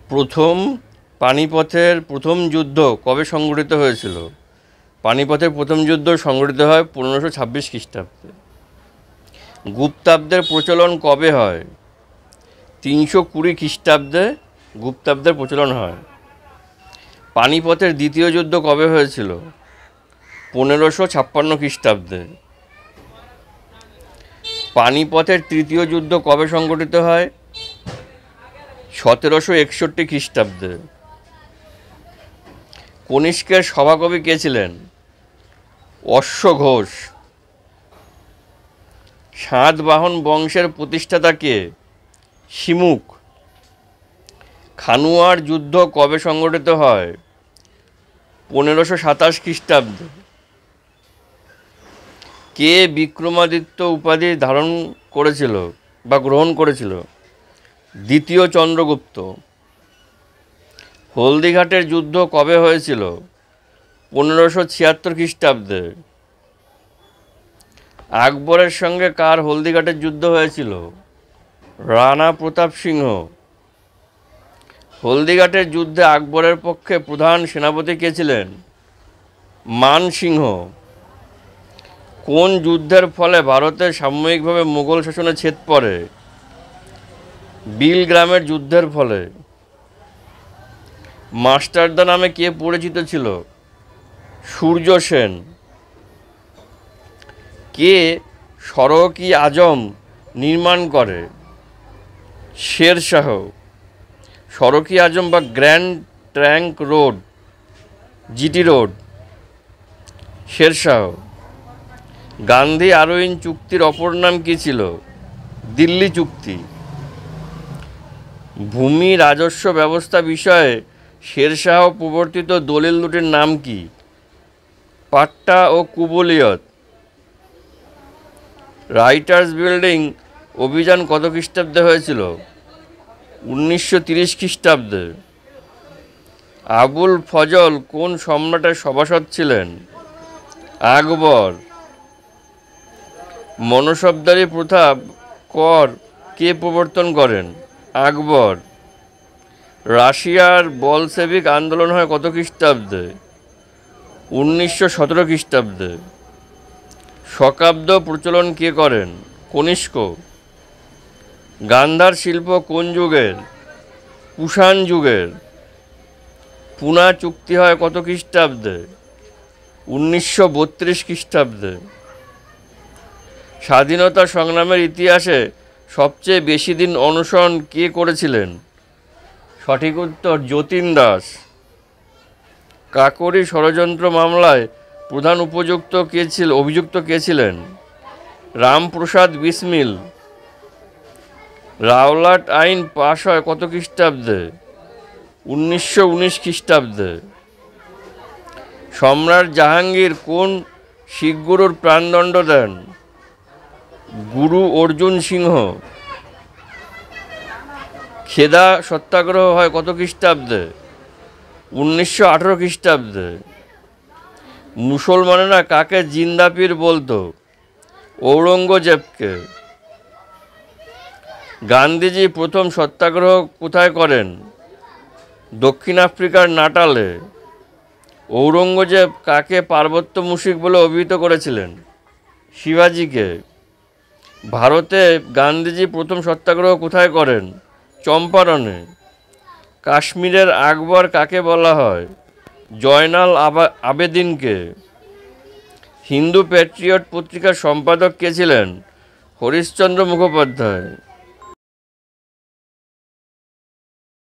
প্রথম পানিপথের প্রথম যুদ্ধ কবে সংঘটিত হয়েছিল? পানিপথের প্রথম যুদ্ধ সংঘটিত হয় 1526 খ্রিস্টাব্দে। গুপ্তাব্দের প্রচলন কবে হয়? 320 খ্রিস্টাব্দে গুপ্তাব্দের প্রচলন হয়। পানিপথের দ্বিতীয় যুদ্ধ কবে হয়েছিল? 1556 খ্রিস্টাব্দে। পানিপথের তৃতীয় যুদ্ধ কবে সংঘটিত হয়? 1761 খ্রিস্টাব্দে। কনিষ্কের সভাকবি কে ছিলেন? অশ্বঘোষ। সাতবাহন বংশের প্রতিষ্ঠাতা কে? শিমুখ। খানুয়ার যুদ্ধ কবে সংঘটিত হয়? 1527 খ্রিস্টাব্দে। কে বিক্রমাদিত্য উপাধি ধারণ করেছিল বা গ্রহণ করেছিল? দ্বিতীয় চন্দ্রগুপ্ত। হলদিঘাটের যুদ্ধ কবে হয়েছিল? 1576 খ্রিস্টাব্দে। আকবরের সঙ্গে কার হলদিঘাটের যুদ্ধ হয়েছিল? রানা প্রতাপ সিংহ। হলদিঘাটের যুদ্ধে আকবরের পক্ষে প্রধান সেনাপতি কে ছিলেন? মান সিংহ। কোন যুদ্ধের ফলে ভারতে সাময়িকভাবে মুঘল শাসনে ছেদ পড়ে? বিলগ্রামের যুদ্ধের ফলে। মাস্টারদা নামে কে পরিচিত ছিল? সূর্য সেন। কে সড়ক-ই আজম নির্মাণ করে? শেরশাহ। সড়ক-ই আজম বা grand trunk road, GT road, Sher Shah. Gandhi Irwin চুক্তির অপর নাম কী ছিল? দিল্লি চুক্তি। ভূমি রাজস্ব ব্যবস্থা বিষয়ে শেরশাহ প্রবর্তিত দলিল দুটির নাম কি? পাট্টা ও কুবুলিয়ত। রাইটার্স বিল্ডিং অভিযান কত খ্রিস্টাব্দে হয়েছিল? 1930 খ্রিস্টাব্দে। আবুল ফজল কোন সম্রাটের সভাসদ ছিলেন? আকবর। মনসবদারি প্রথা কর কে প্রবর্তন করেন? আকবর। রাশিয়ার বলশেভিক আন্দোলন হয় কত খ্রিস্টাব্দে? 1917 খ্রিস্টাব্দে। শকাব্দ প্রচলন কে করেন? কনিষ্ক। গান্ধার শিল্প কোন যুগের? কুষাণ যুগের। পুনা চুক্তি হয় কত খ্রিস্টাব্দে? 1932 খ্রিস্টাব্দে। স্বাধীনতা সংগ্রামের ইতিহাসে সবচেয়ে বেশি দিন অনশন কে করেছিলেন? সঠিক উত্তর যতীন দাস। কাকোরি ষড়যন্ত্র মামলায় প্রধান অভিযুক্ত কে ছিলেন? রামপ্রসাদ বিসমিল। রাওলাট আইন পাশ হয় কত খ্রিস্টাব্দে? 1919 খ্রিস্টাব্দে। সম্রাট জাহাঙ্গীর কোন শিখ গুরুর প্রাণদণ্ড দেন? গুরু অর্জুন সিংহ। খেদা সত্যাগ্রহ হয় কত খ্রিস্টাব্দে? 1918 খ্রিস্টাব্দে। মুসলমানেরা কাকে জিন্দা পীর বলতো? ঔরঙ্গজেবকে। গান্ধীজি প্রথম সত্যাগ্রহ কোথায় করেন? দক্ষিণ আফ্রিকার নাটালে। ঔরঙ্গজেব কাকে পার্বত্য মুশিক বলে অভিহিত করেছিলেন? শিবাজিকে। ভারতে গান্ধীজি প্রথম সত্যাগ্রহ কোথায় করেন? চম্পারণে। কাশ্মীরের আকবর কাকে বলা হয়? জয়নাল আবেদিনকে। হিন্দু প্যাট্রিয়ট পত্রিকার সম্পাদক কে ছিলেন? হরিশ্চন্দ্র মুখোপাধ্যায়।